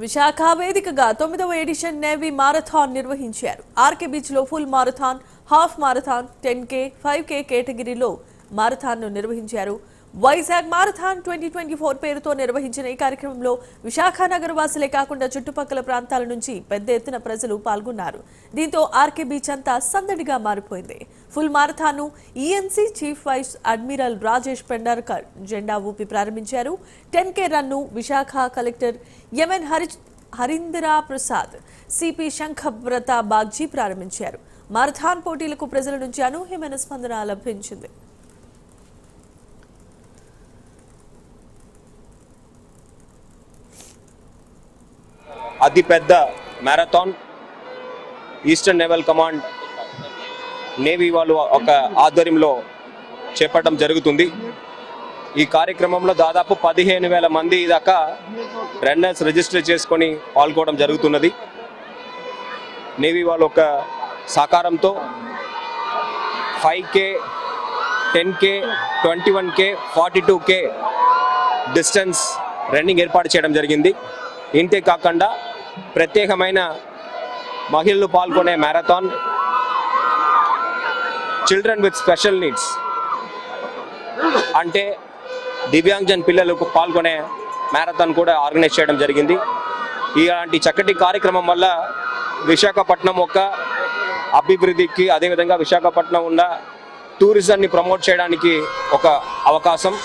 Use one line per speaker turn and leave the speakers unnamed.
విశాఖ వేదికగా 9వ edition navy marathon నిర్వహించారు. RK beach లో full marathon, half marathon, 10K, 5K కేటగిరీలో మారథాన్ ను నిర్వహించారు. వైజాగ్ మారథాన్ 2024 పేరుతో నిర్వహించిన ఈ కార్యక్రమంలో విశాఖ నగర వాసులే కాకుండా చుట్టుపక్కల ప్రాంతాల నుంచి పెద్ద ఎత్తున ప్రజలు పాల్గొన్నారు. దీంతో ఆర్కే బీచ్ అంతా సందడిగా మారిపోయింది. ఫుల్ మారథాన్ ను ENC chief vice admiral Rajesh Pendharkar జెండా ఊపి ప్రారంభించారు. 10K రన్ ను Visakha collector MN Harindra Prasad, CP Shankhabrata Bagchi ప్రారంభించారు. మారథాన్ పోటీలకు ప్రజల నుంచి అనూహ్యమైన స్పందన లభించింది.
అతిపెద్ద marathon eastern naval command navy వాళ్ళు ఒక ఆధ్వర్యంలో చేపట్టడం జరుగుతుంది. ఈ కార్యక్రమంలో దాదాపు 15,000 మంది దాకా రన్నర్స్ రిజిస్టర్ చేసుకొని పాల్గొనడం జరుగుతున్నది. నేవీ వాళ్ళు ఒక సహకారంతో 5K, 10K, 21K, 42K distance running ఏర్పాటు చేయడం జరిగింది. ఇంతే కాకుండా ప్రత్యేకమైన మహిళలు పాల్గొనే marathon, children with special needs అంటే దివ్యాంగజన్ పిల్లలకు పాల్గొనే మ్యారథాన్ కూడా ఆర్గనైజ్ చేయడం జరిగింది. ఇలాంటి చక్కటి కార్యక్రమం వల్ల విశాఖపట్నం ఒక అభివృద్ధికి, అదేవిధంగా విశాఖపట్నం ఉన్న టూరిజంని ప్రమోట్ చేయడానికి ఒక అవకాశం.